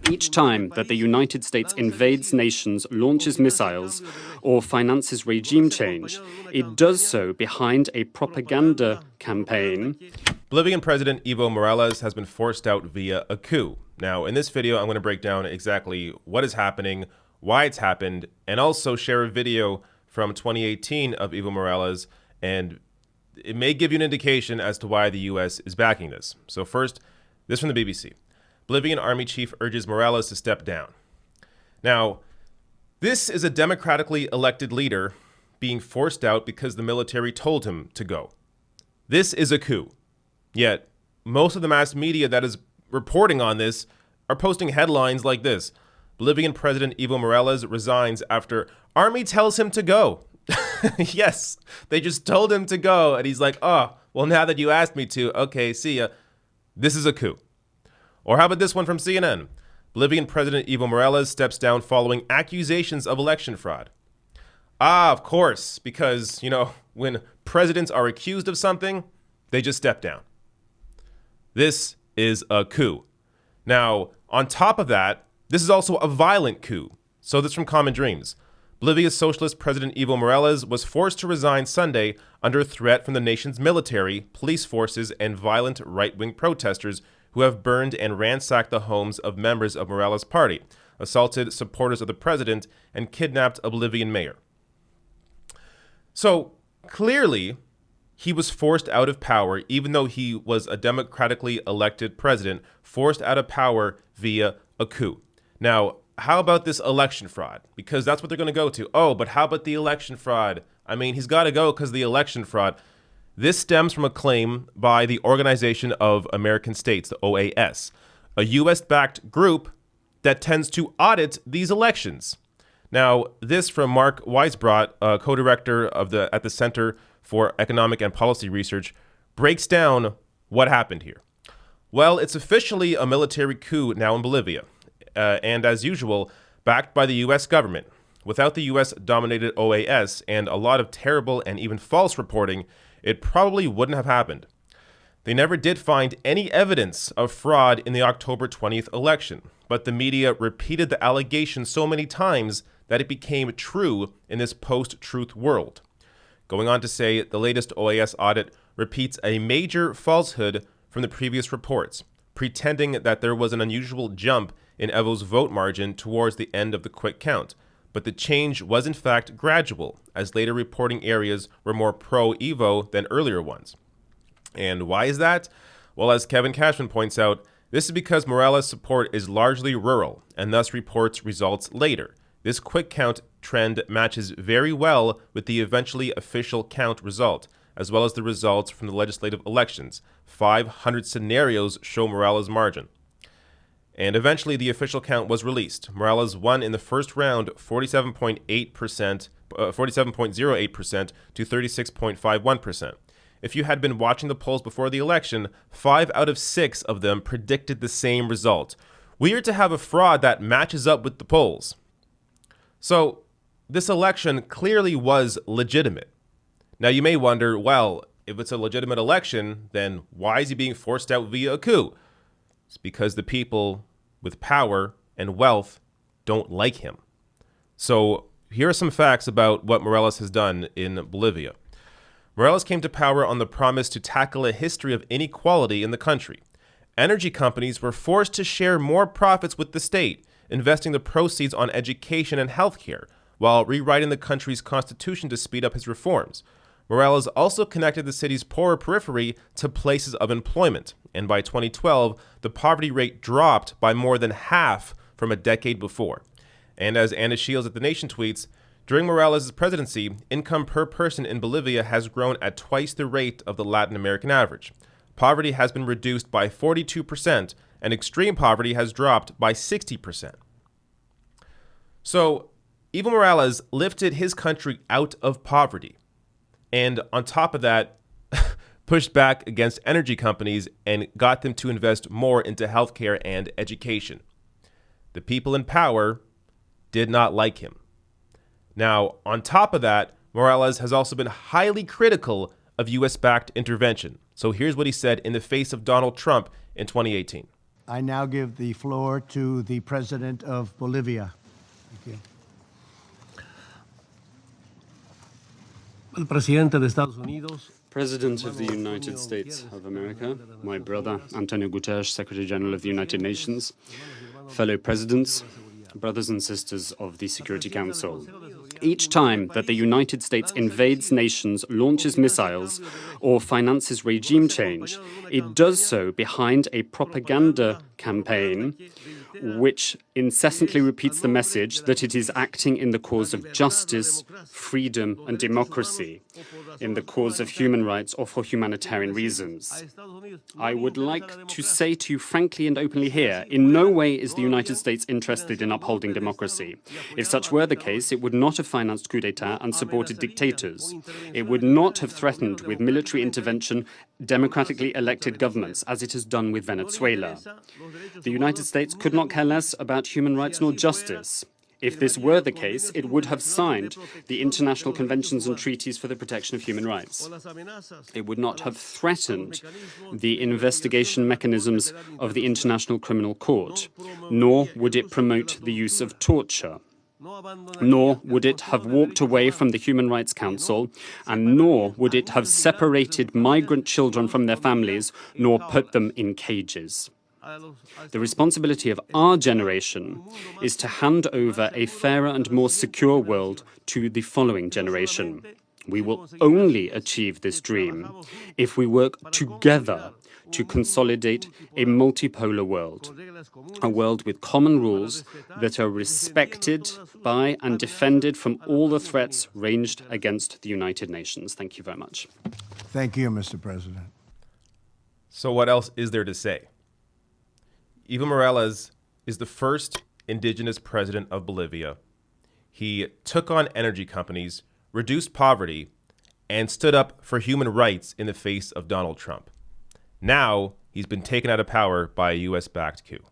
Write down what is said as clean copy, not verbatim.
Each time that the United States invades nations, launches missiles, or finances regime change, it does so behind a propaganda campaign. Bolivian President Evo Morales has been forced out via a coup. Now, in this video, I'm going to break down exactly what is happening, why it's happened, and also share a video from 2018 of Evo Morales, and it may give you an indication as to why the U.S. is backing this. So first, this from the BBC. Bolivian army chief urges Morales to step down. Now, this is a democratically elected leader being forced out because the military told him to go. This is a coup. Yet, most of the mass media that is reporting on this are posting headlines like this. Bolivian President Evo Morales resigns after army tells him to go. Yes, they just told him to go, and he's like, oh, well, now that you asked me to, okay, see ya. This is a coup. Or how about this one from CNN? Bolivian President Evo Morales steps down following accusations of election fraud. Ah, of course, because, when presidents are accused of something, they just step down. This is a coup. Now, on top of that, this is also a violent coup. So this from Common Dreams. Bolivia's socialist President Evo Morales was forced to resign Sunday under threat from the nation's military, police forces, and violent right-wing protesters who have burned and ransacked the homes of members of Morales' party, assaulted supporters of the president, and kidnapped a Bolivian mayor. So, clearly, he was forced out of power, even though he was a democratically elected president, forced out of power via a coup. Now, how about this election fraud? Because that's what they're going to go to. Oh, but how about the election fraud? I mean, he's got to go because of the election fraud. This stems from a claim by the Organization of American States, the OAS, a U.S.-backed group that tends to audit these elections. Now, this from Mark Weisbrot, co-director at the Center for Economic and Policy Research, breaks down what happened here. Well, it's officially a military coup now in Bolivia. And as usual, backed by the U.S. government. Without the U.S.-dominated OAS and a lot of terrible and even false reporting, it probably wouldn't have happened. They never did find any evidence of fraud in the October 20th election, but the media repeated the allegation so many times that it became true in this post-truth world. Going on to say the latest OAS audit repeats a major falsehood from the previous reports, pretending that there was an unusual jump in Evo's vote margin towards the end of the quick count. But the change was in fact gradual, as later reporting areas were more pro-Evo than earlier ones. And why is that? Well, as Kevin Cashman points out, this is because Morales' support is largely rural, and thus reports results later. This quick count trend matches very well with the eventually official count result, as well as the results from the legislative elections. 500 scenarios show Morales' margin. And eventually, the official count was released. Morales won in the first round 47.08% to 36.51%. If you had been watching the polls before the election, 5 out of 6 of them predicted the same result. Weird to have a fraud that matches up with the polls. So, this election clearly was legitimate. Now, you may wonder, well, if it's a legitimate election, then why is he being forced out via a coup? It's because the people with power and wealth don't like him. So here are some facts about what Morales has done in Bolivia. Morales came to power on the promise to tackle a history of inequality in the country. Energy companies were forced to share more profits with the state, investing the proceeds on education and healthcare, while rewriting the country's constitution to speed up his reforms. Morales also connected the city's poorer periphery to places of employment, and by 2012, the poverty rate dropped by more than half from a decade before. And as Anna Shields at The Nation tweets, during Morales' presidency, income per person in Bolivia has grown at twice the rate of the Latin American average. Poverty has been reduced by 42%, and extreme poverty has dropped by 60%. So, Evo Morales lifted his country out of poverty. And on top of that, pushed back against energy companies and got them to invest more into healthcare and education. The people in power did not like him. Now, on top of that, Morales has also been highly critical of U.S.-backed intervention. So here's what he said in the face of Donald Trump in 2018. I now give the floor to the President of Bolivia. Thank you. El presidente de Estados Unidos, President of the United States of America, my brother Antonio Guterres, Secretary General of the United Nations, fellow presidents, brothers and sisters of the Security Council. Each time that the United States invades nations, launches missiles, or finances regime change, it does so behind a propaganda campaign which incessantly repeats the message that it is acting in the cause of justice, freedom, and democracy, in the cause of human rights or for humanitarian reasons. I would like to say to you frankly and openly here, in no way is the United States interested in upholding democracy. If such were the case, it would not have financed coup d'etat and supported dictators. It would not have threatened with military intervention democratically elected governments, as it has done with Venezuela. The United States could not care less about human rights nor justice. If this were the case, it would have signed the international conventions and treaties for the protection of human rights. It would not have threatened the investigation mechanisms of the International Criminal Court, nor would it promote the use of torture. Nor would it have walked away from the Human Rights Council, and nor would it have separated migrant children from their families, nor put them in cages. The responsibility of our generation is to hand over a fairer and more secure world to the following generation. We will only achieve this dream if we work together to consolidate a multipolar world, a world with common rules that are respected by and defended from all the threats ranged against the United Nations. Thank you very much. Thank you, Mr. President. So what else is there to say? Evo Morales is the first indigenous president of Bolivia. He took on energy companies, reduced poverty, and stood up for human rights in the face of Donald Trump. Now, he's been taken out of power by a U.S.-backed coup.